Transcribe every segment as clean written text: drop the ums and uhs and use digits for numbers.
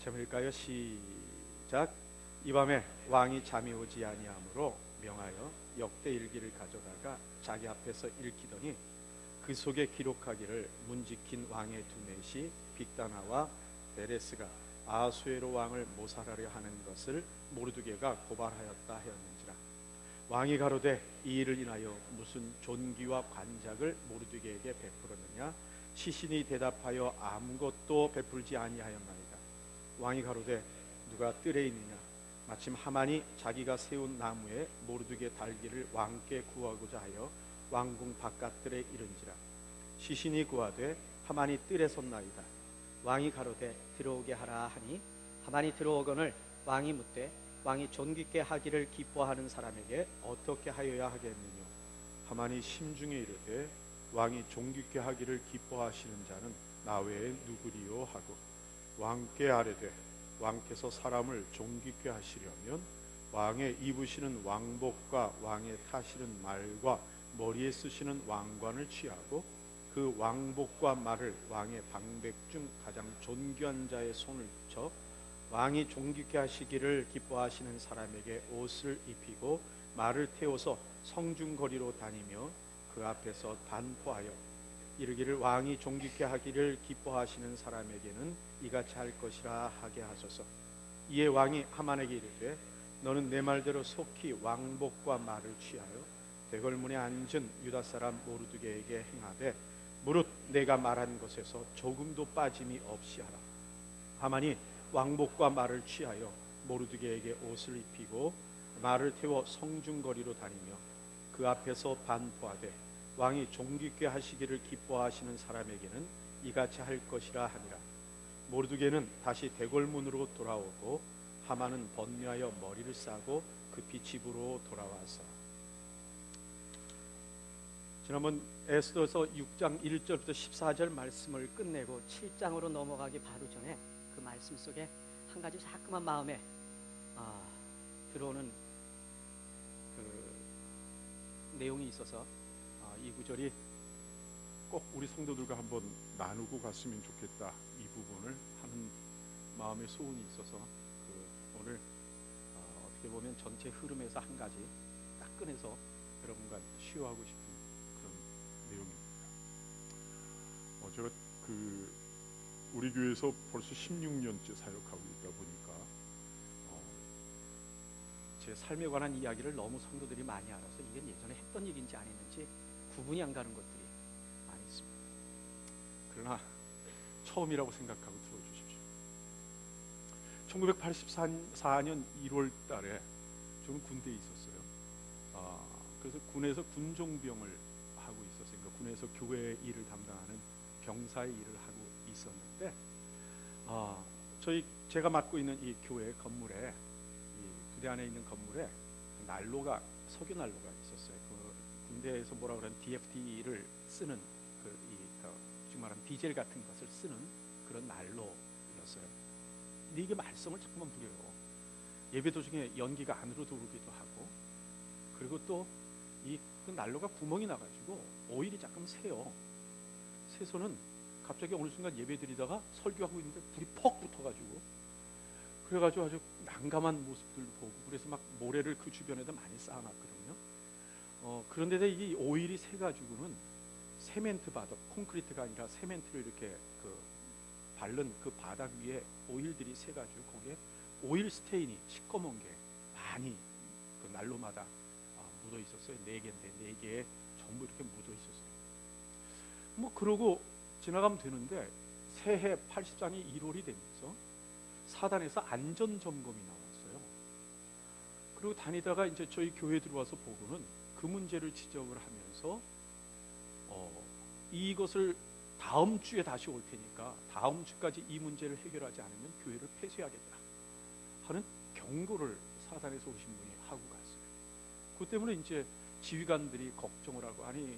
같이 한번 읽을까요? 시작. 이 밤에 왕이 잠이 오지 아니하므로 명하여 역대 일기를 가져다가 자기 앞에서 읽히더니 그 속에 기록하기를 문지킨 왕의 두넷이 빅다나와 베레스가 아수에로 왕을 모살하려 하는 것을 모르드게가 고발하였다 하였는지라. 왕이 가로되 이 일을 인하여 무슨 존귀와 관작을 모르드게에게 베풀었느냐? 시신이 대답하여 아무것도 베풀지 아니하였나이다. 왕이 가로되 누가 뜰에 있느냐? 마침 하만이 자기가 세운 나무에 모르드게 달기를 왕께 구하고자 하여 왕궁 바깥들에 이른지라. 시신이 구하되 하만이 뜰에 섰나이다. 왕이 가로되 들어오게 하라 하니 하만이 들어오거늘 왕이 묻되 왕이 존귀케 하기를 기뻐하는 사람에게 어떻게 하여야 하겠느냐? 하만이 심중에 이르되 왕이 존귀케 하기를 기뻐하시는 자는 나 외에 누구리요 하고 왕께 아뢰되 왕께서 사람을 존귀케 하시려면 왕의 입으시는 왕복과 왕의 타시는 말과 머리에 쓰시는 왕관을 취하고 그 왕복과 말을 왕의 방백 중 가장 존귀한 자의 손을 붙여 왕이 존귀케 하시기를 기뻐하시는 사람에게 옷을 입히고 말을 태워서 성중거리로 다니며 그 앞에서 반포하여 이르기를 왕이 존귀케 하기를 기뻐하시는 사람에게는 이같이 할 것이라 하게 하소서. 이에 왕이 하만에게 이르되 너는 내 말대로 속히 왕복과 말을 취하여 대궐문에 앉은 유다 사람 모르드게에게 행하되 무릇 내가 말한 것에서 조금도 빠짐이 없이 하라. 하만이 왕복과 말을 취하여 모르드게에게 옷을 입히고 말을 태워 성중거리로 다니며 그 앞에서 반포하되 왕이 존귀케 하시기를 기뻐하시는 사람에게는 이같이 할 것이라 하니라. 모르드게는 다시 대궐문으로 돌아오고 하만은 번뇌하여 머리를 싸고 급히 집으로 돌아와서. 지난번 에스더서 6장 1절부터 14절 말씀을 끝내고 7장으로 넘어가기 바로 전에 그 말씀 속에 한 가지 자꾸만 마음에 들어오는 그 내용이 있어서 이 구절이 꼭 우리 성도들과 한번 나누고 갔으면 좋겠다, 이 부분을 하는 마음의 소원이 있어서 오늘 어떻게 보면 전체 흐름에서 한 가지 딱 꺼내서 여러분과 시효하고 싶은 그런 내용입니다. 제가 우리 교회에서 벌써 16년째 사역하고 있다 보니까 제 삶에 관한 이야기를 너무 성도들이 많이 알아서 이건 예전에 했던 얘기인지 안 했는지 구분이 안 가는 것들이 많이 있습니다. 그러나 처음이라고 생각하고 들어주십시오. 1984년 1월 달에 저는 군대에 있었어요. 그래서 군에서 군종병을 하고 있었어요. 그러니까 군에서 교회 일을 담당하는 병사의 일을 하고 있었는데 제가 맡고 있는 이 교회 건물에, 이 부대 안에 있는 건물에 난로가, 석유 난로가 있었어요. 군대에서 뭐라 그러는 DFT를 쓰는 지금 말하는 디젤 같은 것을 쓰는 그런 난로였어요. 근데 이게 말썽을 자꾸만 부려요. 예배 도중에 연기가 안으로 들어오기도 하고, 그리고 또 그 난로가 구멍이 나가지고 오일이 자꾸 새요. 새서는 갑자기 어느 순간 예배 드리다가 설교하고 있는데 불이 퍽 붙어가지고, 그래가지고 아주 난감한 모습들 보고, 그래서 막 모래를 그 주변에다 많이 쌓아놨거든요. 그런데 이 오일이 새가지고는 세멘트 바닥, 콘크리트가 아니라 세멘트를 이렇게 바른 그 바닥 위에 오일들이 새가지고 거기에 오일 스테인이 시꺼먼 게 많이 그 난로마다 묻어 있었어요. 4개인데 4개에 전부 이렇게 묻어 있었어요. 그러고 지나가면 되는데 새해 84년 1월이 되면서 사단에서 안전 점검이 나왔어요. 그리고 다니다가 이제 저희 교회 들어와서 보고는 그 문제를 지적을 하면서 이것을 다음 주에 다시 올 테니까 다음 주까지 이 문제를 해결하지 않으면 교회를 폐쇄하겠다 하는 경고를 사단에서 오신 분이 하고 갔어요. 그 때문에 이제 지휘관들이 걱정을 하고, 아니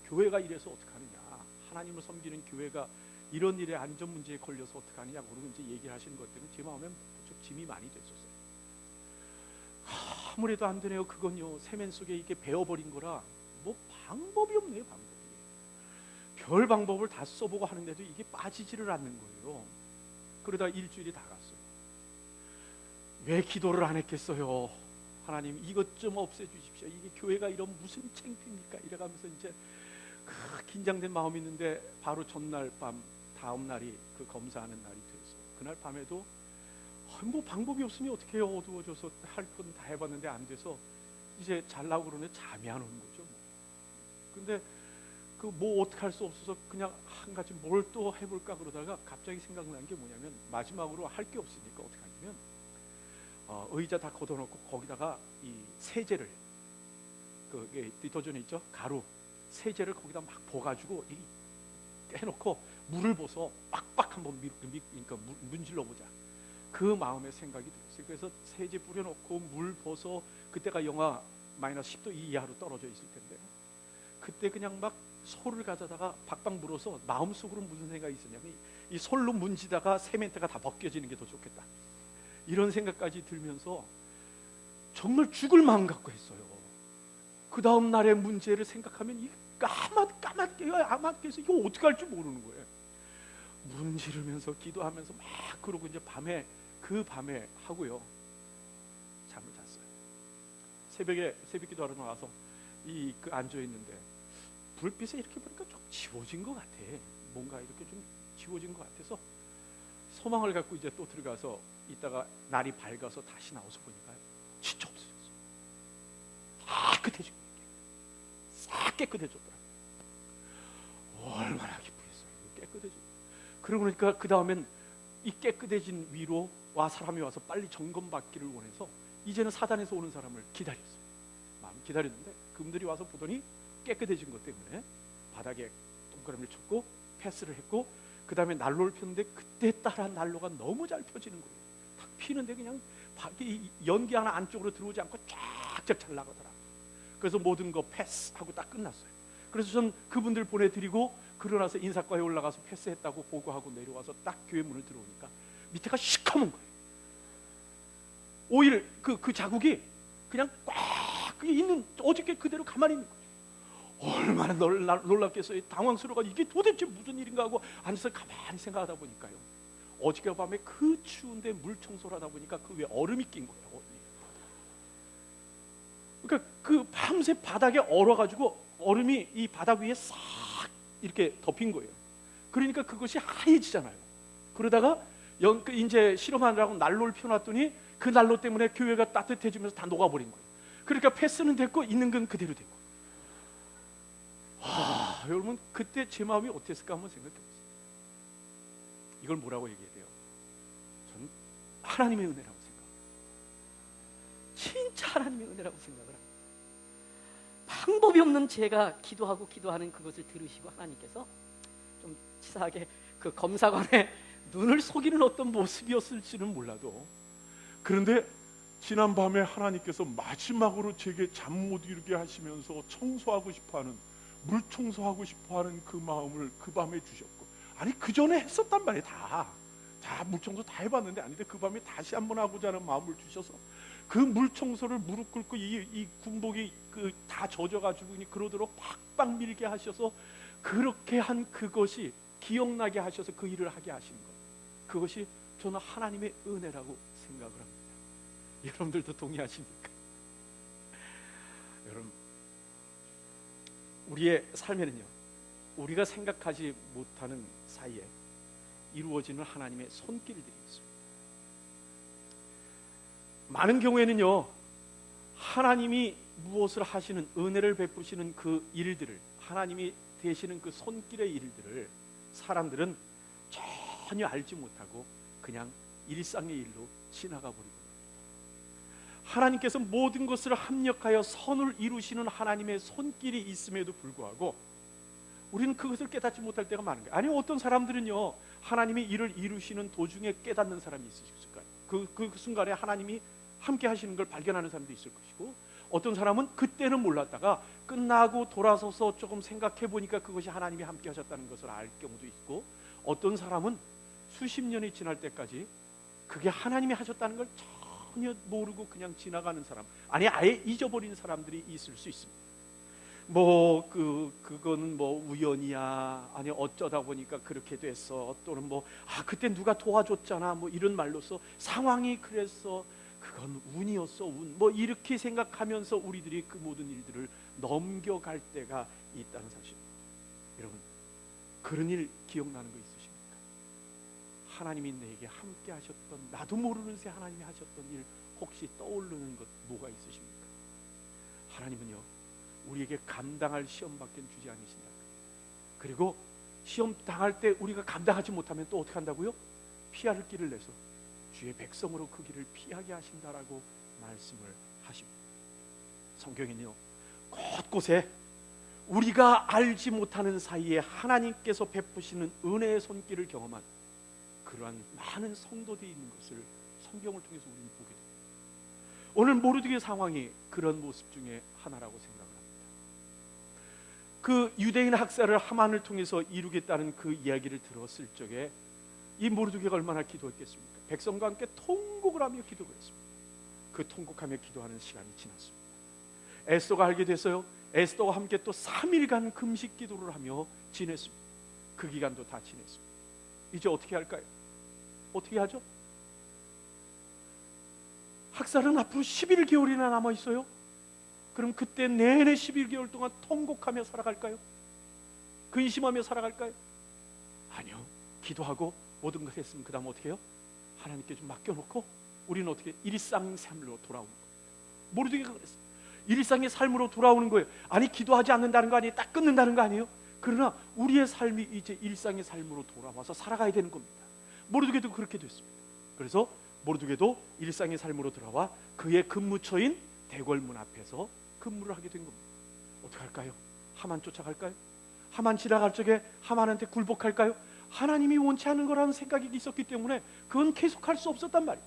교회가 이래서 어떡하느냐, 하나님을 섬기는 교회가 이런 일에 안전 문제에 걸려서 어떡하느냐, 그러고 이제 얘기를 하시는 것들은 제 마음에 무척 짐이 많이 됐었어요. 아무래도 안 되네요. 그건요, 세면 속에 이게 베어버린 거라 방법이 없네요. 별 방법을 다 써보고 하는데도 이게 빠지지를 않는 거예요. 그러다 일주일이 다 갔어요. 왜 기도를 안 했겠어요? 하나님 이것 좀 없애주십시오. 이게 교회가 이런 무슨 창피입니까? 이래가면서 이제 그 긴장된 마음이 있는데 바로 전날 밤 다음 날이 그 검사하는 날이 돼서 그날 밤에도 뭐 방법이 없으니 어떻게 해요? 어두워져서 할 건 다 해봤는데 안 돼서 이제 잘라고 그러는데 잠이 안 오는 거죠. 근데 그 뭐 어떻게 할 수 없어서 그냥 한 가지 뭘 또 해볼까 그러다가 갑자기 생각난 게 뭐냐면 마지막으로 할 게 없으니까 어떻게 하냐면 의자 다 걷어놓고 거기다가 이 세제를 그게 디터전이 있죠? 가루 세제를 거기다 막 부어가지고 해놓고 물을 부어서 빡빡 한번 그러니까 문질러 보자. 그 마음의 생각이 들었어요. 그래서 세제 뿌려놓고 물 부어서 그때가 영하 마이너스 10도 이하로 떨어져 있을 텐데 그때 그냥 막 솔을 가져다가 박박 물어서 마음속으로 무슨 생각이 있었냐면 이 솔로 문지다가 세멘트가 다 벗겨지는 게 더 좋겠다. 이런 생각까지 들면서 정말 죽을 마음 갖고 했어요. 그 다음 날의 문제를 생각하면 이 까맣게 해서 이거 어떻게 할지 모르는 거예요. 문지르면서 기도하면서 막 그러고 이제 그 밤에 하고요. 잠을 잤어요. 새벽에 새벽 기도하러 나와서 그 앉아 있는데 불빛에 이렇게 보니까 좀 지워진 것 같아. 뭔가 이렇게 좀 지워진 것 같아서 소망을 갖고 이제 또 들어가서 이따가 날이 밝아서 다시 나와서 보니까 진짜 없어졌어. 깨끗해진 거예요. 싹 깨끗해졌더라고요. 얼마나 기쁘겠어요. 깨끗해지고. 그러고 보니까 그 다음엔 이 깨끗해진 위로 사람이 와서 빨리 점검받기를 원해서 이제는 사단에서 오는 사람을 기다렸어요. 마음 기다렸는데 그분들이 와서 보더니 깨끗해진 것 때문에 바닥에 동그라미를 쳤고 패스를 했고 그 다음에 난로를 폈는데 그때 따라 난로가 너무 잘 펴지는 거예요. 탁 피는데 그냥 연기 하나 안쪽으로 들어오지 않고 쫙쫙 잘 나가더라. 그래서 모든 거 패스하고 딱 끝났어요. 그래서 전 그분들 보내드리고 그러나서 인사과에 올라가서 패스했다고 보고하고 내려와서 딱 교회 문을 들어오니까 밑에가 시커먼 거예요. 오일 그 자국이 그냥 꽉 있는 어저께 그대로 가만히 있는 거예요. 얼마나 놀랍겠어요. 당황스러워가지고 이게 도대체 무슨 일인가 하고 앉아서 가만히 생각하다 보니까요. 어저께 밤에 그 추운데 물 청소를 하다 보니까 그 위에 얼음이 낀 거예요. 그러니까 그 밤새 바닥에 얼어가지고 얼음이 이 바닥 위에 싹 이렇게 덮인 거예요. 그러니까 그것이 하얘지잖아요. 그러다가 이제 실험하느라고 난로를 펴놨더니 그 난로 때문에 교회가 따뜻해지면서 다 녹아버린 거예요. 그러니까 패스는 됐고 있는 건 그대로 되고. 여러분 그때 제 마음이 어땠을까 한번 생각해 보세요. 이걸 뭐라고 얘기해야 돼요? 저는 하나님의 은혜라고 생각합니다. 진짜 하나님의 은혜라고 생각을 합니다. 방법이 없는 제가 기도하는 그것을 들으시고 하나님께서 좀 치사하게 그 검사관의 눈을 속이는 어떤 모습이었을지는 몰라도 그런데 지난 밤에 하나님께서 마지막으로 제게 잠 못 이루게 하시면서 청소하고 싶어하는 물 청소하고 싶어하는 그 마음을 그 밤에 주셨고 아니 그 전에 했었단 말이에요. 다 물 청소 다 해봤는데 아닌데 그 밤에 다시 한번 하고자 하는 마음을 주셔서 그 물 청소를 무릎 꿇고 이 군복이 다 젖어가지고 그러도록 팍팍 밀게 하셔서 그렇게 한 그것이 기억나게 하셔서 그 일을 하게 하시는 것 그것이 저는 하나님의 은혜라고 생각을 합니다. 여러분들도 동의하십니까? 여러분 우리의 삶에는요 우리가 생각하지 못하는 사이에 이루어지는 하나님의 손길들이 있습니다. 많은 경우에는요 하나님이 무엇을 하시는 은혜를 베푸시는 그 일들을 하나님이 되시는 그 손길의 일들을 사람들은 전혀 알지 못하고 그냥 일상의 일로 지나가 버리고 하나님께서 모든 것을 합력하여 선을 이루시는 하나님의 손길이 있음에도 불구하고 우리는 그것을 깨닫지 못할 때가 많은 거예요. 아니 어떤 사람들은요 하나님이 일을 이루시는 도중에 깨닫는 사람이 있을 거예요. 그 순간에 하나님이 함께 하시는 걸 발견하는 사람도 있을 것이고 어떤 사람은 그때는 몰랐다가 끝나고 돌아서서 조금 생각해 보니까 그것이 하나님이 함께 하셨다는 것을 알 경우도 있고 어떤 사람은 수십 년이 지날 때까지 그게 하나님이 하셨다는 걸 전혀 모르고 그냥 지나가는 사람 아니 아예 잊어버린 사람들이 있을 수 있습니다. 뭐 그거는 뭐 우연이야, 아니 어쩌다 보니까 그렇게 됐어, 또는 뭐 그때 누가 도와줬잖아, 뭐 이런 말로써 상황이 그랬어, 그건 운이었어, 운, 뭐 이렇게 생각하면서 우리들이 그 모든 일들을 넘겨갈 때가 있다는 사실. 여러분, 그런 일 기억나는 거 있으십니까? 하나님이 내게 함께 하셨던, 나도 모르는 새 하나님이 하셨던 일 혹시 떠오르는 것 뭐가 있으십니까? 하나님은요, 우리에게 감당할 시험밖에 주지 않으신다. 그리고 시험 당할 때 우리가 감당하지 못하면 또 어떻게 한다고요? 피할 길을 내서 주의 백성으로 그 길을 피하게 하신다라고 말씀을 하십니다. 성경에는요, 곳곳에 우리가 알지 못하는 사이에 하나님께서 베푸시는 은혜의 손길을 경험한 그러한 많은 성도들이 있는 것을 성경을 통해서 우리는 보게 됩니다. 오늘 모르드게의 상황이 그런 모습 중에 하나라고 생각을 합니다. 그 유대인 학살을 하만을 통해서 이루겠다는 그 이야기를 들었을 적에 이 모르드게가 얼마나 기도했겠습니까? 백성과 함께 통곡을 하며 기도를 했습니다. 그 통곡하며 기도하는 시간이 지났습니다. 에스더가 알게 됐어요. 에스더와 함께 또 3일간 금식 기도를 하며 지냈습니다. 그 기간도 다 지냈습니다. 이제 어떻게 할까요? 어떻게 하죠? 학살은 앞으로 11개월이나 남아 있어요. 그럼 그때 내내 11개월 동안 통곡하며 살아갈까요? 근심하며 살아갈까요? 아니요. 기도하고 모든 걸 했으면 그 다음 어떻게 해요? 하나님께 좀 맡겨놓고 우리는 어떻게 일상삶으로 돌아오는 겁니다. 모르드게가 그랬어요. 일상의 삶으로 돌아오는 거예요. 아니, 기도하지 않는다는 거 아니에요? 딱 끊는다는 거 아니에요? 그러나 우리의 삶이 이제 일상의 삶으로 돌아와서 살아가야 되는 겁니다. 모르드게도 그렇게 됐습니다. 그래서 모르드게도 일상의 삶으로 돌아와 그의 근무처인 대궐문 앞에서 근무를 하게 된 겁니다. 어떻게 할까요? 하만 쫓아갈까요? 하만 지나갈 적에 하만한테 굴복할까요? 하나님이 원치 않는 거라는 생각이 있었기 때문에 그건 계속할 수 없었단 말이에요.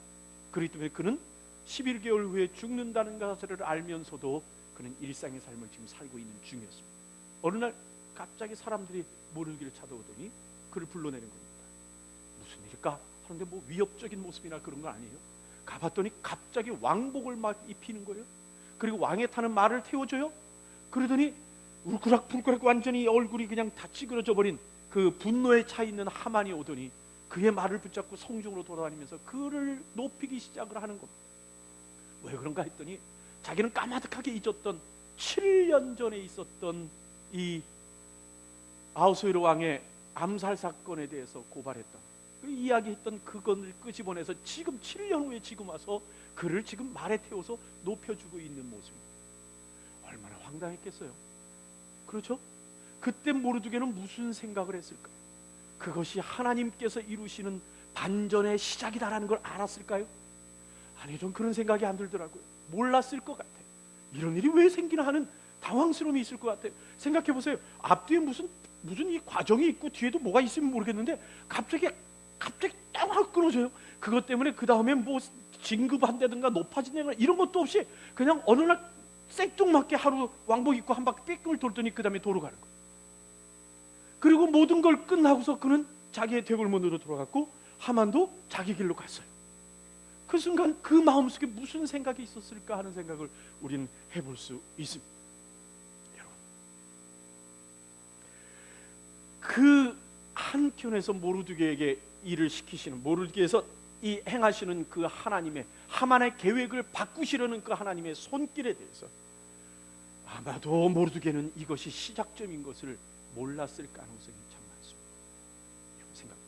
그렇기 때문에 그는 11개월 후에 죽는다는 것을 알면서도 그는 일상의 삶을 지금 살고 있는 중이었습니다. 어느 날 갑자기 사람들이 모르드게를 찾아오더니 그를 불러내는 겁니다. 무슨 일일까? 하는데 뭐 위협적인 모습이나 그런 거 아니에요. 가봤더니 갑자기 왕복을 막 입히는 거예요. 그리고 왕에 타는 말을 태워줘요. 그러더니 울그락불그락 완전히 얼굴이 그냥 다 찌그러져 버린 그 분노에 차 있는 하만이 오더니 그의 말을 붙잡고 성중으로 돌아다니면서 그를 높이기 시작을 하는 겁니다. 왜 그런가 했더니 자기는 까마득하게 잊었던 7년 전에 있었던 이 아하수에로 왕의 암살 사건에 대해서 고발했던 그 이야기했던 그것을 끄집어내서 지금 7년 후에 지금 와서 그를 지금 말에 태워서 높여주고 있는 모습입니다. 얼마나 황당했겠어요. 그렇죠? 그때 모르드게는 무슨 생각을 했을까요? 그것이 하나님께서 이루시는 반전의 시작이다라는 걸 알았을까요? 아니, 좀 그런 생각이 안 들더라고요. 몰랐을 것 같아요. 이런 일이 왜 생기나 하는 당황스러움이 있을 것 같아요. 생각해 보세요. 앞뒤에 무슨 이 과정이 있고 뒤에도 뭐가 있으면 모르겠는데 갑자기 딱 끊어져요. 그것 때문에 그 다음에 뭐 진급한다든가 높아진다든가 이런 것도 없이 그냥 어느 날 생뚱맞게 하루 왕복 입고 한 바퀴 뺑뺑을 돌더니 그 다음에 도로 가는 거예요. 그리고 모든 걸 끝나고서 그는 자기의 대궐문으로 돌아갔고 하만도 자기 길로 갔어요. 그 순간 그 마음속에 무슨 생각이 있었을까 하는 생각을 우리는 해볼 수 있습니다. 여러분, 그 한켠에서 모르드게에게 일을 시키시는, 모르드게에서 이 행하시는 그 하나님의, 하만의 계획을 바꾸시려는 그 하나님의 손길에 대해서 아마도 모르드게는 이것이 시작점인 것을 몰랐을 가능성이 참 많습니다. 여러분 생각해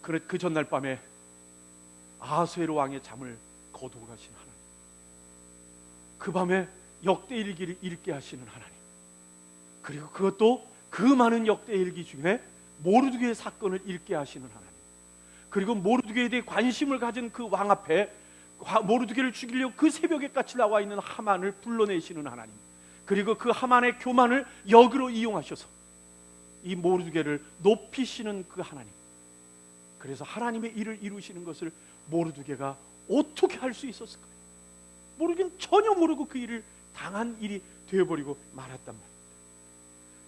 보십시오. 그 전날 밤에 아하수에로 왕의 잠을 거두고 가신 하나님, 그 밤에 역대일기를 읽게 하시는 하나님, 그리고 그것도 그 많은 역대일기 중에 모르드게의 사건을 읽게 하시는 하나님, 그리고 모르드게에 대해 관심을 가진 그 왕 앞에 모르드게를 죽이려고 그 새벽에 같이 나와 있는 하만을 불러내시는 하나님, 그리고 그 하만의 교만을 역으로 이용하셔서 이 모르드게를 높이시는 그 하나님, 그래서 하나님의 일을 이루시는 것을 모르드게가 어떻게 할 수 있었을까요? 모르드게는 전혀 모르고 그 일을 당한 일이 되어버리고 말았단 말입니다.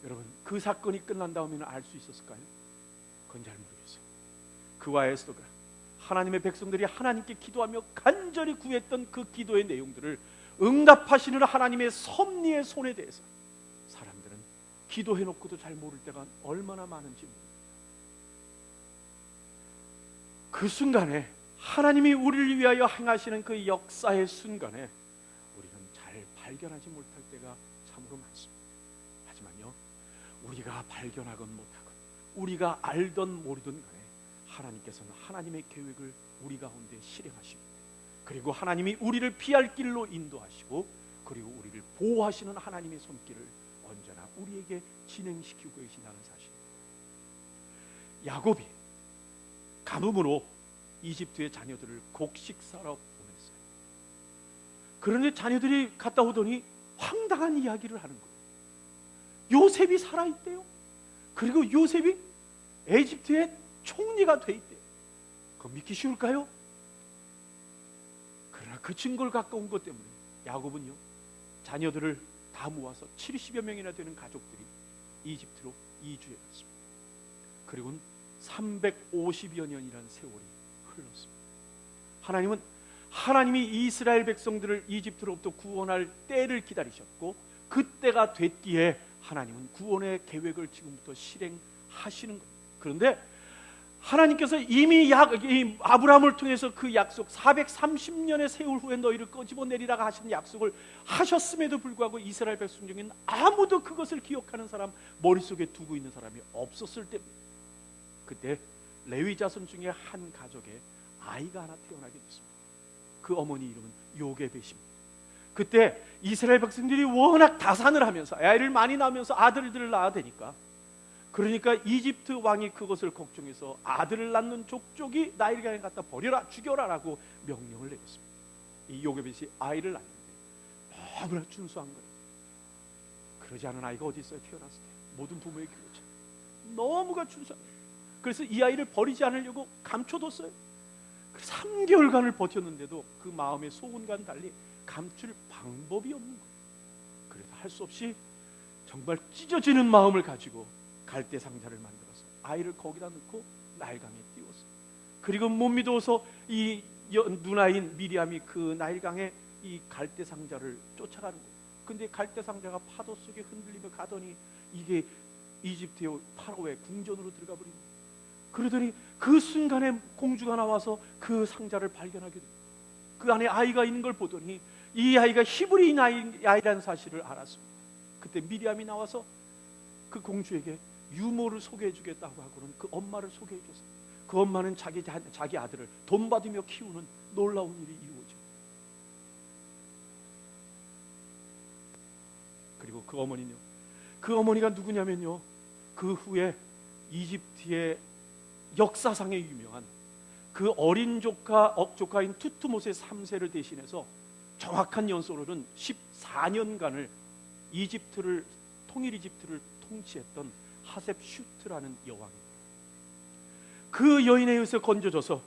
여러분, 그 사건이 끝난 다음에는 알 수 있었을까요? 그건 잘 모르겠어요. 그와 에스더가 하나님의 백성들이 하나님께 기도하며 간절히 구했던 그 기도의 내용들을 응답하시는 하나님의 섭리의 손에 대해서 사람들은 기도해놓고도 잘 모를 때가 얼마나 많은지 모릅니다. 그 순간에 하나님이 우리를 위하여 행하시는 그 역사의 순간에 우리는 잘 발견하지 못할 때가 참으로 많습니다. 하지만요, 우리가 발견하건 못하건 우리가 알던 모르던 간에 하나님께서는 하나님의 계획을 우리 가운데 실행하십니다. 그리고 하나님이 우리를 피할 길로 인도하시고 그리고 우리를 보호하시는 하나님의 손길을 언제나 우리에게 진행시키고 계신다는 사실입니다. 야곱이 가뭄으로 이집트의 자녀들을 곡식사러 보냈어요. 그런데 자녀들이 갔다 오더니 황당한 이야기를 하는 거예요. 요셉이 살아있대요. 그리고 요셉이 에집트의 총리가 돼 있대요. 그거 믿기 쉬울까요? 그러나 그 증거를 가까운 것 때문에 야곱은요, 자녀들을 다 모아서 70여 명이나 되는 가족들이 이집트로 이주해 갔습니다. 그리고는 350여 년이라는 세월이 흘렀습니다. 하나님은 하나님이 이스라엘 백성들을 이집트로부터 구원할 때를 기다리셨고 그때가 됐기에 하나님은 구원의 계획을 지금부터 실행하시는 겁니다. 그런데 하나님께서 이미 아브라함을 통해서 그 약속 430년의 세월 후에 너희를 끄집어내리라고 하신 약속을 하셨음에도 불구하고 이스라엘 백성 중에는 아무도 그것을 기억하는 사람, 머릿속에 두고 있는 사람이 없었을 때입니다. 그때 레위 자손 중에 한 가족에 아이가 하나 태어나게 됐습니다. 그 어머니 이름은 요게벳입니다. 그때 이스라엘 백성들이 워낙 다산을 하면서 아이를 많이 낳으면서 아들들을 낳아야 되니까, 그러니까 이집트 왕이 그것을 걱정해서 아들을 낳는 족족이 나일강에 갖다 버려라, 죽여라라고 명령을 내렸습니다. 이 요게벳이 아이를 낳는데 너무나 준수한 거예요. 그러지 않은 아이가 어디 있어요? 태어났을 때 모든 부모의 교차 너무가 준수한 거예요. 그래서 이 아이를 버리지 않으려고 감춰뒀어요. 3개월간을 버텼는데도 그 마음의 소원과는 달리 감출 방법이 없는 거예요. 그래서 할 수 없이 정말 찢어지는 마음을 가지고 갈대 상자를 만들어서 아이를 거기다 넣고 나일강에 띄웠어요. 그리고 못 믿어서 이 누나인 미리암이 그 나일강에 이 갈대 상자를 쫓아가는 거예요. 근데 갈대 상자가 파도 속에 흔들리며 가더니 이게 이집트의 파라오의 궁전으로 들어가 버린 거예요. 그러더니 그 순간에 공주가 나와서 그 상자를 발견하게 됩니다. 그 안에 아이가 있는 걸 보더니 이 아이가 히브리인 아이라는 사실을 알았습니다. 그때 미리암이 나와서 그 공주에게 유모를 소개해 주겠다고 하고는 그 엄마를 소개해 줬어요. 그 엄마는 자기 아들을 돈 받으며 키우는 놀라운 일이 이루어집니다. 그리고 그 어머니는요, 그 어머니가 누구냐면요, 그 후에 이집트의 역사상에 유명한 그 어린 조카인 투트모스의 3세를 대신해서 정확한 연소로는 14년간을 통일 이집트를 통치했던 하셉슈트라는 여왕입니다. 그 여인에 의해서 건져져서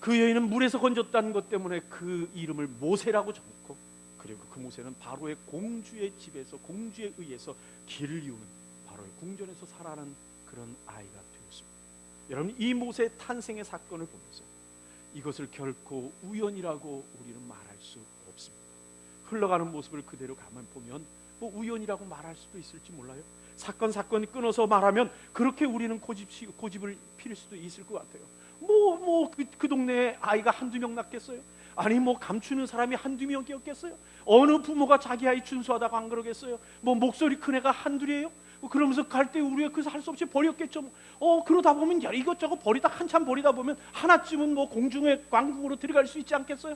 그 여인은 물에서 건졌다는 것 때문에 그 이름을 모세라고 정했고, 그리고 그 모세는 바로의 공주의 집에서 공주에 의해서 길을 이루는 바로의 궁전에서 살아난 그런 아이가 되었습니다. 여러분, 이 모세의 탄생의 사건을 보면서 이것을 결코 우연이라고 우리는 말할 수 없습니다. 흘러가는 모습을 그대로 가만 보면 뭐 우연이라고 말할 수도 있을지 몰라요. 사건이 끊어서 말하면 그렇게 우리는 고집을 피울 수도 있을 것 같아요. 그 동네에 아이가 한두 명 낳겠어요? 아니 감추는 사람이 한두 명이었겠어요? 어느 부모가 자기 아이 준수하다고 안 그러겠어요? 목소리 큰 애가 한둘이에요? 그러면서 갈 때 우리가 그래서 할 수 없이 버렸겠죠. 그러다 보면 이것저것 한참 버리다 보면 하나쯤은 공중의 왕국으로 들어갈 수 있지 않겠어요?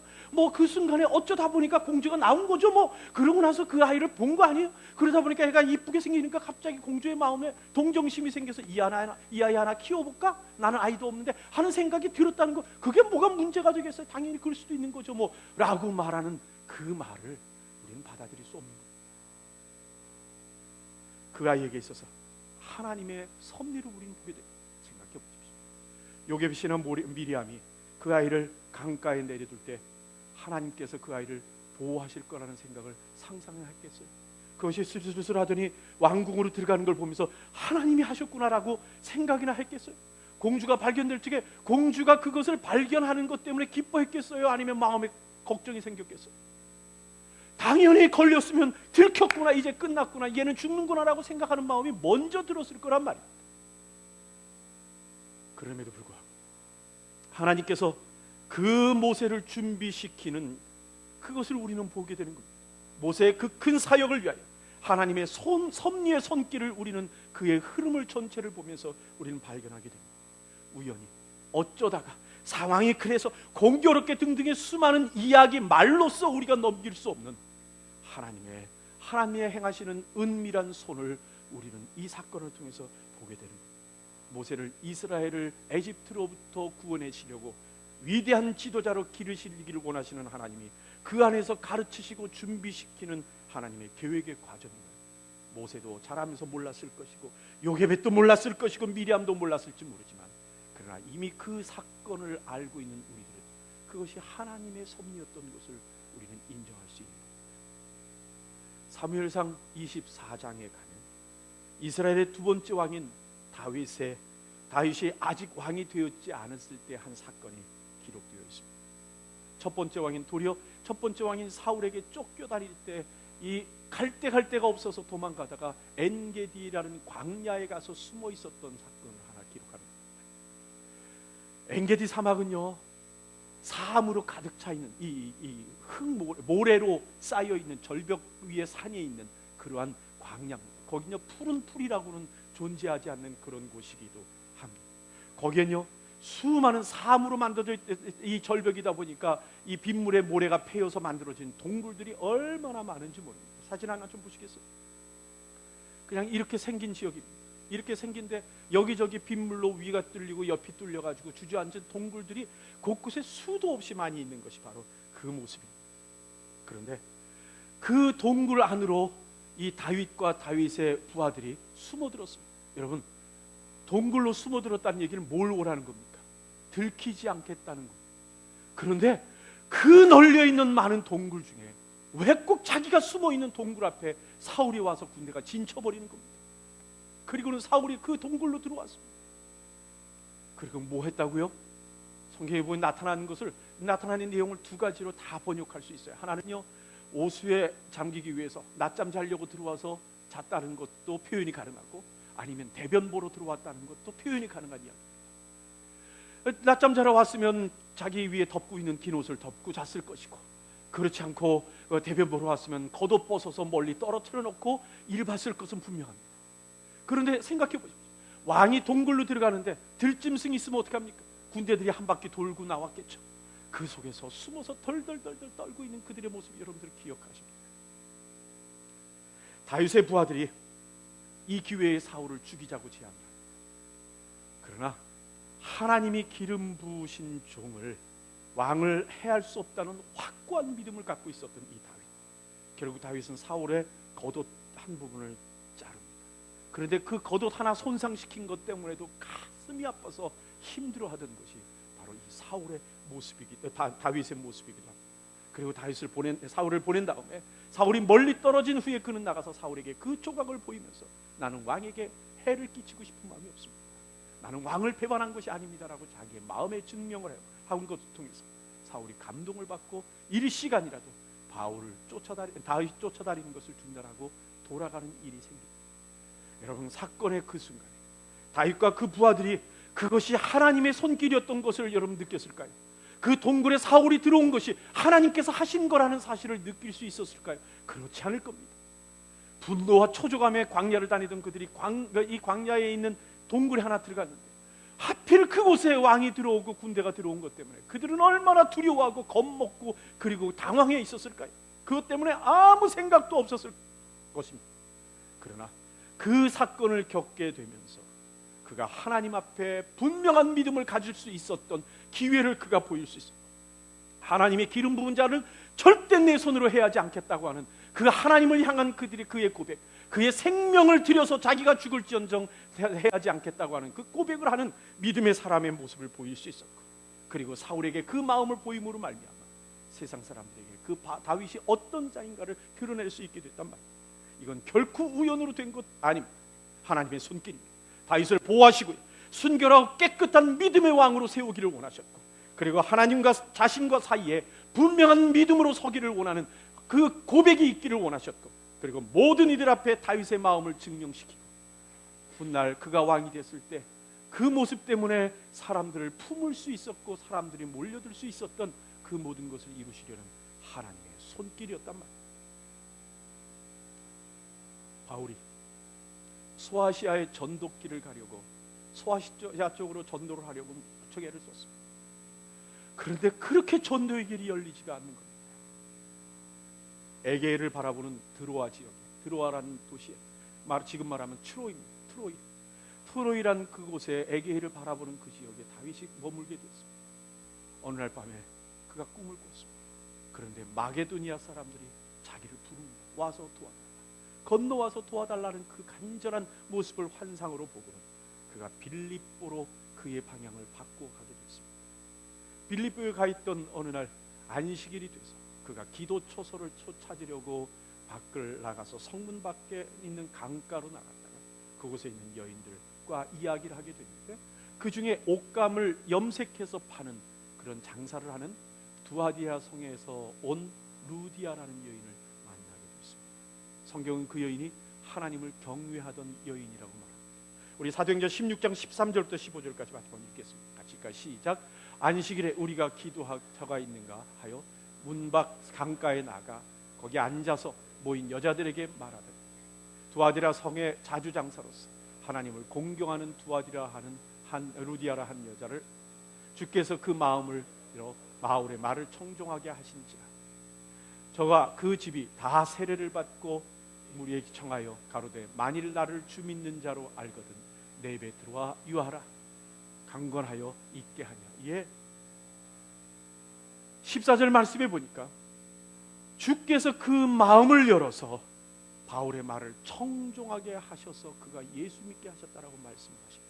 그 순간에 어쩌다 보니까 공주가 나온 거죠. 그러고 나서 그 아이를 본 거 아니에요? 그러다 보니까 애가 이쁘게 생기니까 갑자기 공주의 마음에 동정심이 생겨서 이 아이 하나 키워볼까? 나는 아이도 없는데 하는 생각이 들었다는 거, 그게 뭐가 문제가 되겠어요? 당연히 그럴 수도 있는 거죠. 라고 말하는 그 말을 우리는 받아들일 수 없는 거예요. 그 아이에게 있어서 하나님의 섭리를 우리는 보게 돼요. 생각해 보십시오. 요게벳이나 미리암이 그 아이를 강가에 내려둘 때 하나님께서 그 아이를 보호하실 거라는 생각을 상상했겠어요? 그것이 슬슬 하더니 왕궁으로 들어가는 걸 보면서 하나님이 하셨구나라고 생각이나 했겠어요? 공주가 발견될 적에 공주가 그것을 발견하는 것 때문에 기뻐했겠어요? 아니면 마음에 걱정이 생겼겠어요? 당연히 걸렸으면 들켰구나, 이제 끝났구나, 얘는 죽는구나라고 생각하는 마음이 먼저 들었을 거란 말입니다. 그럼에도 불구하고 하나님께서 그 모세를 준비시키는 그것을 우리는 보게 되는 겁니다. 모세의 그 큰 사역을 위하여 하나님의 섭리의 손길을 우리는 그의 흐름을 전체를 보면서 우리는 발견하게 됩니다. 우연히 어쩌다가 상황이 그래서 공교롭게 등등의 수많은 이야기 말로써 우리가 넘길 수 없는 하나님의 행하시는 은밀한 손을 우리는 이 사건을 통해서 보게 되는 겁니다. 모세를 이스라엘을 에집트로부터 구원하시려고 위대한 지도자로 기르시기를 원하시는 하나님이 그 안에서 가르치시고 준비시키는 하나님의 계획의 과정입니다. 모세도 자라면서 몰랐을 것이고 요게벳도 몰랐을 것이고 미리암도 몰랐을지 모르지만, 그러나 이미 그 사건을 알고 있는 우리들은 그것이 하나님의 섭리였던 것을 우리는 인정할 수 있는 겁니다. 사무엘상 24장에 가면 이스라엘의 두 번째 왕인 다윗이 아직 왕이 되었지 않았을 때 한 사건이 기록되어 있습니다. 첫 번째 왕인 사울에게 쫓겨다닐 때 이 갈 데가 없어서 도망가다가 엔게디라는 광야에 가서 숨어 있었던 사건을 하나 기록합니다. 엔게디 사막은요, 사암으로 가득 차 있는 이 모래로 쌓여 있는 절벽 위에 산에 있는 그러한 광야입니다. 거기는요, 푸른 풀이라고는 존재하지 않는 그런 곳이기도 합니다. 거기엔요, 수많은 사암으로 만들어져 이 절벽이다 보니까 이 빗물에 모래가 패여서 만들어진 동굴들이 얼마나 많은지 모릅니다. 사진 하나 좀 보시겠어요? 그냥 이렇게 생긴 지역입니다. 이렇게 생긴데 여기저기 빗물로 위가 뚫리고 옆이 뚫려가지고 주저앉은 동굴들이 곳곳에 수도 없이 많이 있는 것이 바로 그 모습입니다. 그런데 그 동굴 안으로 이 다윗과 다윗의 부하들이 숨어들었습니다. 여러분, 동굴로 숨어들었다는 얘기는 뭘 오라는 겁니까? 들키지 않겠다는 겁니다. 그런데 그 널려있는 많은 동굴 중에 왜 꼭 자기가 숨어있는 동굴 앞에 사울이 와서 군대가 진쳐버리는 겁니다. 그리고는 사울이 그 동굴로 들어왔습니다. 그리고 뭐 했다고요? 성경에 보면 나타나는 내용을 두 가지로 다 번역할 수 있어요. 하나는요, 오수에 잠기기 위해서 낮잠 자려고 들어와서 잤다는 것도 표현이 가능하고, 아니면 대변 보러 들어왔다는 것도 표현이 가능한 이야기입니다. 낮잠 자러 왔으면 자기 위에 덮고 있는 긴 옷을 덮고 잤을 것이고, 그렇지 않고 대변 보러 왔으면 겉옷 벗어서 멀리 떨어뜨려 놓고 일 봤을 것은 분명합니다. 그런데 생각해 보십시오. 왕이 동굴로 들어가는데 들짐승이 있으면 어떡합니까? 군대들이 한 바퀴 돌고 나왔겠죠. 그 속에서 숨어서 덜덜덜덜 떨고 있는 그들의 모습, 여러분들 기억하십니까? 다윗의 부하들이 이 기회에 사울을 죽이자고 제안합니다. 그러나 하나님이 기름 부으신 종을, 왕을 해할 수 없다는 확고한 믿음을 갖고 있었던 이 다윗, 결국 다윗은 사울의 겉옷 한 부분을 자릅니다. 그런데 그 겉옷 하나 손상시킨 것 때문에도 가슴이 아파서 힘들어하던 것이 바로 이 사울의 다윗의 모습이기도 합니다. 그리고 사울을 보낸 다음에 사울이 멀리 떨어진 후에 그는 나가서 사울에게 그 조각을 보이면서 나는 왕에게 해를 끼치고 싶은 마음이 없습니다. 나는 왕을 배반한 것이 아닙니다라고 자기의 마음의 증명을 한 것을 통해서 사울이 감동을 받고 일시간이라도 다윗 쫓아다니는 것을 중단하고 돌아가는 일이 생깁니다. 여러분, 사건의 그 순간에 다윗과 그 부하들이 그것이 하나님의 손길이었던 것을 여러분 느꼈을까요? 그 동굴에 사울이 들어온 것이 하나님께서 하신 거라는 사실을 느낄 수 있었을까요? 그렇지 않을 겁니다. 분노와 초조감에 광야를 다니던 그들이 이 광야에 있는 동굴에 하나 들어갔는데 하필 그곳에 왕이 들어오고 군대가 들어온 것 때문에 그들은 얼마나 두려워하고 겁먹고 그리고 당황해 있었을까요? 그것 때문에 아무 생각도 없었을 것입니다. 그러나 그 사건을 겪게 되면서 그가 하나님 앞에 분명한 믿음을 가질 수 있었던 기회를 그가 보일 수 있습니다. 하나님의 기름 부은 자를 절대 내 손으로 해하지 않겠다고 하는 그 하나님을 향한 그의 고백, 그의 생명을 들여서 자기가 죽을지언정 해하지 않겠다고 하는 그 고백을 하는 믿음의 사람의 모습을 보일 수 있었고, 그리고 사울에게 그 마음을 보임으로 말미암아 세상 사람들에게 그 다윗이 어떤 자인가를 드러낼 수 있게 됐단 말입니다. 이건 결코 우연으로 된 것 아닙니다. 하나님의 손길입니다. 다윗을 보호하시고요, 순결하고 깨끗한 믿음의 왕으로 세우기를 원하셨고, 그리고 하나님과 자신과 사이에 분명한 믿음으로 서기를 원하는 그 고백이 있기를 원하셨고, 그리고 모든 이들 앞에 다윗의 마음을 증명시키고, 훗날 그가 왕이 됐을 때 그 모습 때문에 사람들을 품을 수 있었고 사람들이 몰려들 수 있었던 그 모든 것을 이루시려는 하나님의 손길이었단 말이에요. 바울이 소아시아의 전도길을 가려고 소아시아 쪽으로 전도를 하려고 무척 애를 썼습니다. 그런데 그렇게 전도의 길이 열리지가 않는 겁니다. 에게를 바라보는 드로아 지역에, 드로아라는 도시에, 지금 말하면 트로이입니다. 트로이란 그곳에 에게를 바라보는 그 지역에 다윗이 머물게 됐습니다. 어느 날 밤에 그가 꿈을 꿨습니다. 그런데 마게도니아 사람들이 자기를 부릅니다. 와서 도와달라, 건너와서 도와달라는 그 간절한 모습을 환상으로 보고는 그가 빌립보로 그의 방향을 바꿔가게 됐습니다. 빌립보에 가 있던 어느 날 안식일이 돼서 그가 기도 초소를 찾으려고 밖을 나가서 성문 밖에 있는 강가로 나갔다가 그곳에 있는 여인들과 이야기를 하게 됐는데, 그 중에 옷감을 염색해서 파는 그런 장사를 하는 두아디아 성에서 온 루디아라는 여인을 만나게 됐습니다. 성경은 그 여인이 하나님을 경외하던 여인이라고 말합니다. 우리 사도행전 16장 13절부터 15절까지 같이 읽겠습니다. 같이 시작. 안식일에 우리가 기도자가 있는가 하여 문 밖 강가에 나가 거기 앉아서 모인 여자들에게 말하되, 두아디라 성의 자주장사로서 하나님을 공경하는 루디아라 한 여자를 주께서 그 마음을 들어 바울의 말을 청종하게 하신지라. 저가 그 집이 다 세례를 받고 우리에게 청하여 가로되 만일 나를 주 믿는 자로 알거든 내 입에 들어와 유하라, 강건하여 있게 하냐. 예, 14절 말씀해 보니까 주께서 그 마음을 열어서 바울의 말을 청종하게 하셔서 그가 예수 믿게 하셨다라고 말씀하십니다.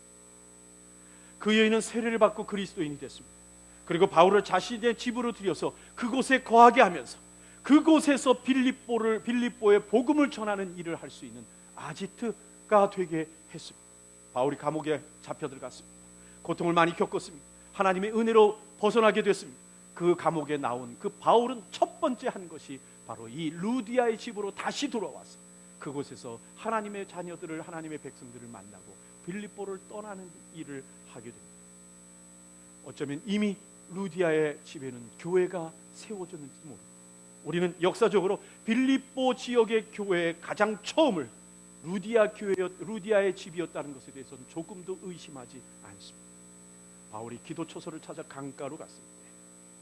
그 여인은 세례를 받고 그리스도인이 됐습니다. 그리고 바울을 자신의 집으로 들여서 그곳에 거하게 하면서 그곳에서 빌립보에 복음을 전하는 일을 할 수 있는 아지트가 되게 했습니다. 바울이 감옥에 잡혀 들어갔습니다. 고통을 많이 겪었습니다. 하나님의 은혜로 벗어나게 됐습니다. 그 감옥에 나온 그 바울은 첫 번째 한 것이 바로 이 루디아의 집으로 다시 돌아와서 그곳에서 하나님의 자녀들을, 하나님의 백성들을 만나고 빌립보를 떠나는 일을 하게 됩니다. 어쩌면 이미 루디아의 집에는 교회가 세워졌는지 모릅니다. 우리는 역사적으로 빌립보 지역의 교회의 가장 처음을 루디아의 집이었다는 것에 대해서는 조금도 의심하지 않습니다. 바울이 기도 초소를 찾아 강가로 갔을 때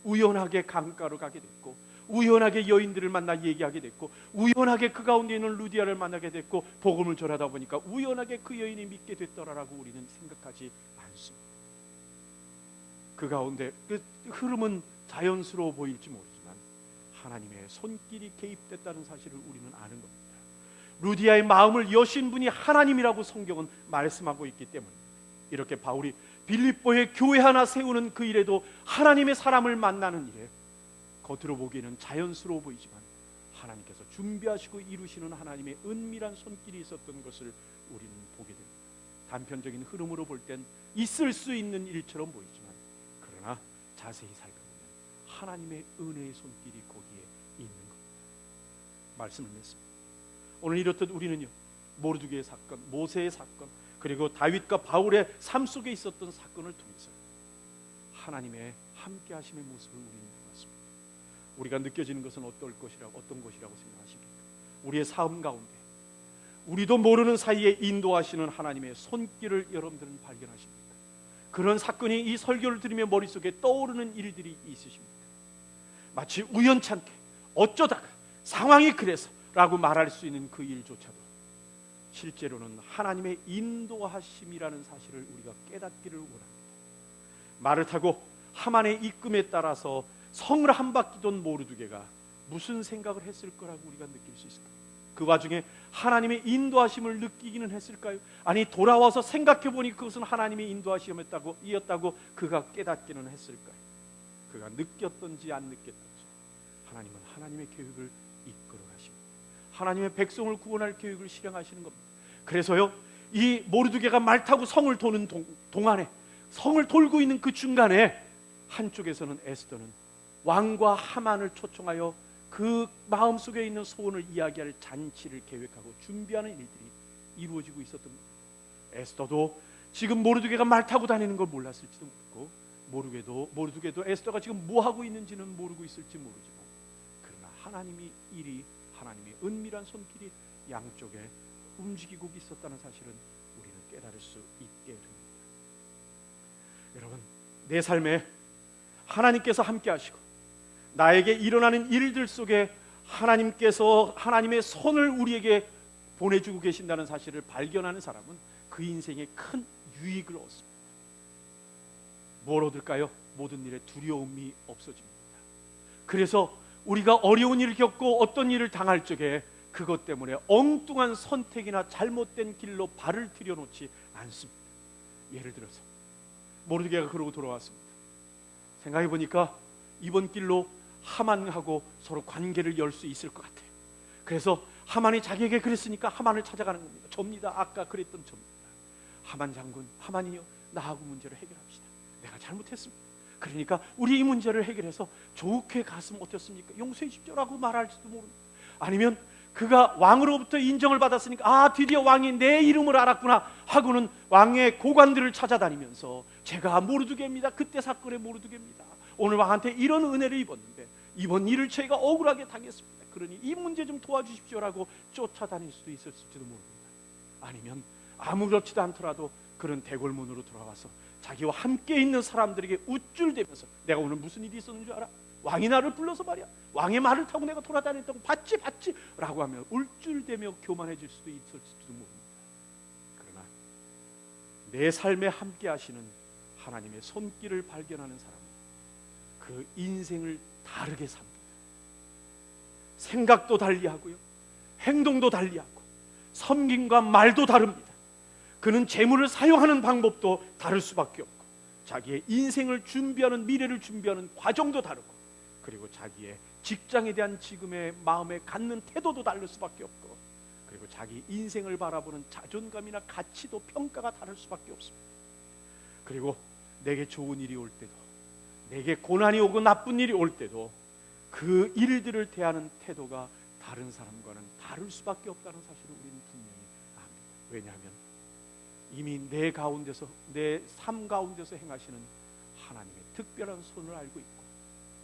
우연하게 강가로 가게 됐고, 우연하게 여인들을 만나 얘기하게 됐고, 우연하게 그 가운데 있는 루디아를 만나게 됐고, 복음을 전하다 보니까 우연하게 그 여인이 믿게 됐더라라고 우리는 생각하지 않습니다. 그 가운데 그 흐름은 자연스러워 보일지 모르지만 하나님의 손길이 개입됐다는 사실을 우리는 아는 겁니다. 루디아의 마음을 여신 분이 하나님이라고 성경은 말씀하고 있기 때문에 이렇게 바울이 빌립보에 교회 하나 세우는 그 일에도 하나님의 사람을 만나는 일에 겉으로 보기에는 자연스러워 보이지만 하나님께서 준비하시고 이루시는 하나님의 은밀한 손길이 있었던 것을 우리는 보게 됩니다. 단편적인 흐름으로 볼 땐 있을 수 있는 일처럼 보이지만 그러나 자세히 살펴보면 하나님의 은혜의 손길이 거기에 있는 겁니다. 말씀을 맺습니다. 오늘 이렇듯 우리는요, 모르드게의 사건, 모세의 사건, 그리고 다윗과 바울의 삶 속에 있었던 사건을 통해서 하나님의 함께 하심의 모습을 우리는 보았습니다. 우리가 느껴지는 것은 어떤 것이라고 생각하십니까? 우리의 삶 가운데 우리도 모르는 사이에 인도하시는 하나님의 손길을 여러분들은 발견하십니까? 그런 사건이 이 설교를 들으며 머릿속에 떠오르는 일들이 있으십니까? 마치 우연찮게 어쩌다가 상황이 그래서 라고 말할 수 있는 그 일조차도 실제로는 하나님의 인도하심이라는 사실을 우리가 깨닫기를 원합니다. 말을 타고 하만의 입금에 따라서 성을 한 바퀴 돈 모르드게가 무슨 생각을 했을 거라고 우리가 느낄 수 있을까요? 그 와중에 하나님의 인도하심을 느끼기는 했을까요? 아니, 돌아와서 생각해보니 그것은 하나님의 인도하심이었다고 그가 깨닫기는 했을까요? 그가 느꼈던지 안 느꼈던지 하나님은 하나님의 계획을 이끌어 가십니다. 하나님의 백성을 구원할 계획을 실행하시는 겁니다. 그래서요, 이 모르드게가 말 타고 성을 도는 동안에, 성을 돌고 있는 그 중간에 한쪽에서는 에스더는 왕과 하만을 초청하여 그 마음속에 있는 소원을 이야기할 잔치를 계획하고 준비하는 일들이 이루어지고 있었던 겁니다. 에스더도 지금 모르드게가 말 타고 다니는 걸 몰랐을지도 모르고, 모르드게도 에스더가 지금 뭐 하고 있는지는 모르고 있을지 모르지만, 그러나 하나님의 일이, 하나님의 은밀한 손길이 양쪽에 움직이고 있었다는 사실은 우리는 깨달을 수 있게 됩니다. 여러분, 내 삶에 하나님께서 함께 하시고 나에게 일어나는 일들 속에 하나님께서 하나님의 손을 우리에게 보내주고 계신다는 사실을 발견하는 사람은 그 인생에 큰 유익을 얻습니다. 뭘 얻을까요? 모든 일에 두려움이 없어집니다. 그래서 우리가 어려운 일을 겪고 어떤 일을 당할 적에 그것 때문에 엉뚱한 선택이나 잘못된 길로 발을 들여놓지 않습니다. 예를 들어서 모르드게가 그러고 돌아왔습니다. 생각해보니까 이번 길로 하만하고 서로 관계를 열 수 있을 것 같아요. 그래서 하만이 자기에게 그랬으니까 하만을 찾아가는 겁니다. 접니다. 아까 그랬던 접니다. 하만 장군, 하만이요, 나하고 문제를 해결합시다. 내가 잘못했습니다. 그러니까 우리 이 문제를 해결해서 좋게 갔으면 어떻습니까? 용서해 주십시오라고 말할지도 모릅니다. 아니면 그가 왕으로부터 인정을 받았으니까 드디어 왕이 내 이름을 알았구나 하고는 왕의 고관들을 찾아다니면서 제가 모르드게입니다. 그때 사건의 모르드게입니다. 오늘 왕한테 이런 은혜를 입었는데 이번 일을 저희가 억울하게 당했습니다. 그러니 이 문제 좀 도와주십시오라고 쫓아다닐 수도 있었을지도 모릅니다. 아니면 아무렇지도 않더라도 그런 대궐문으로 돌아와서 자기와 함께 있는 사람들에게 우쭐대면서 내가 오늘 무슨 일이 있었는 줄 알아? 왕이 나를 불러서 말이야, 왕의 말을 타고 내가 돌아다녔다고 봤지 라고 하면 울줄대며 교만해질 수도 있을지도 모릅니다. 그러나 내 삶에 함께 하시는 하나님의 손길을 발견하는 사람은 그 인생을 다르게 삽니다. 생각도 달리하고요, 행동도 달리하고, 섬김과 말도 다릅니다. 그는 재물을 사용하는 방법도 다를 수밖에 없고, 자기의 인생을 준비하는, 미래를 준비하는 과정도 다르고, 그리고 자기의 직장에 대한 지금의 마음에 갖는 태도도 다를 수밖에 없고, 그리고 자기 인생을 바라보는 자존감이나 가치도, 평가가 다를 수밖에 없습니다. 그리고 내게 좋은 일이 올 때도, 내게 고난이 오고 나쁜 일이 올 때도 그 일들을 대하는 태도가 다른 사람과는 다를 수밖에 없다는 사실을 우리는 분명히 압니다. 왜냐하면 이미 내 가운데서, 내 삶 가운데서 행하시는 하나님의 특별한 손을 알고 있고,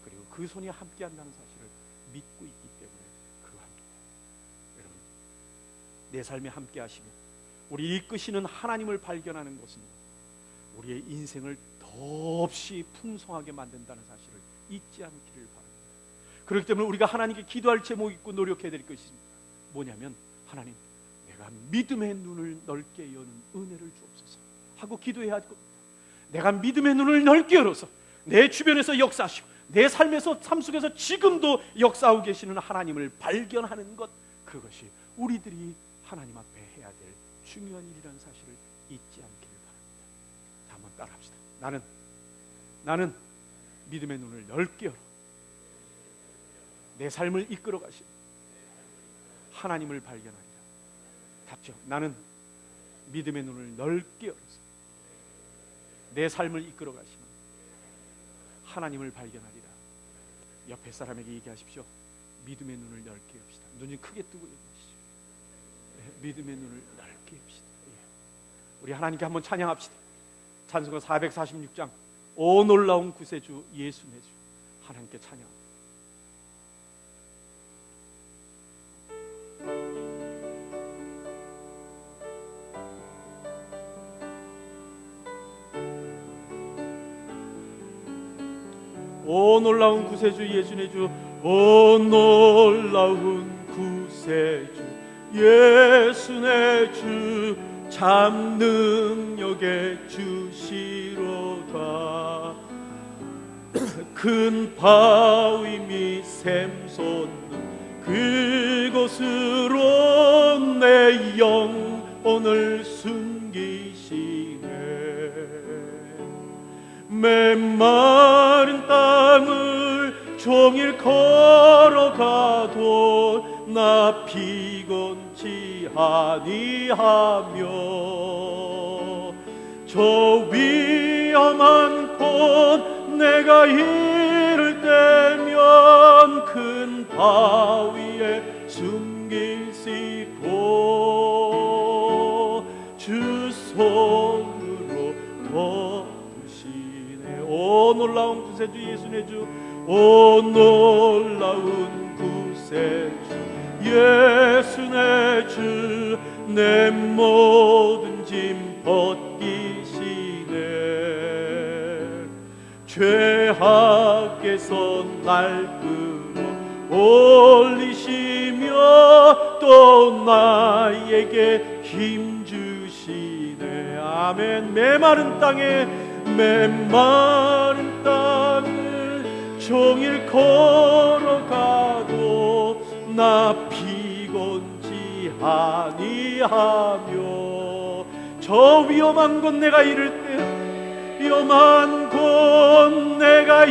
그리고 그 손이 함께 한다는 사실을 믿고 있기 때문에 그러합니다. 여러분, 내 삶에 함께 하시며 우리 이끄시는 하나님을 발견하는 것은 우리의 인생을 더없이 풍성하게 만든다는 사실을 잊지 않기를 바랍니다. 그렇기 때문에 우리가 하나님께 기도할 제목 있고 노력해야 될 것이 있습니다. 뭐냐면, 하나님, 내가 믿음의 눈을 넓게 여는 은혜를 주옵소서 하고 기도해야 할 겁니다. 내가 믿음의 눈을 넓게 열어서 내 주변에서 역사하시고 내 삶에서, 삶 속에서 지금도 역사하고 계시는 하나님을 발견하는 것, 그것이 우리들이 하나님 앞에 해야 될 중요한 일이라는 사실을 잊지 않기를 바랍니다. 자, 한번 따라합시다. 나는 믿음의 눈을 넓게 열어 내 삶을 이끌어 가시는 하나님을 발견하리라. 답죠. 나는 믿음의 눈을 넓게 열어서 내 삶을 이끌어 가시는 하나님을 발견하리라. 옆에 사람에게 얘기하십시오. 믿음의 눈을 넓게 엽시다. 눈이 크게 뜨고 얘기하시죠. 믿음의 눈을 넓게 엽시다. 우리 하나님께 한번 찬양합시다. 찬송가 446장, 오 놀라운 구세주 예수 내 주, 하나님께 찬양합니다. 오 놀라운 구세주 예수 내 주, 오 놀라운 구세주 예수 내 주, 참 능력의 주시로다. 큰 바위 미 샘솟는 그곳으로 내 영혼을 숨기시네. 메마른 땅을 종일 걸어가도 나 피곤치 아니하며, 저 위험한 곳 내가 이를 때면 큰 바위에 숨기시고 주 손으로 거두시네. 오 놀라운 구세주 예수 내 주, 오 놀라운 구세주 예수 내 주, 내 모든 짐 벗기시네. 죄악에서 날 끌어 올리시며 또 나에게 힘 주시네. 아멘. 메마른 땅에 메마른 땅을 종일 걸어가도 나 피곤지 아니하며 저 위험한 곳 내가 이를 때 위험한 곳 내가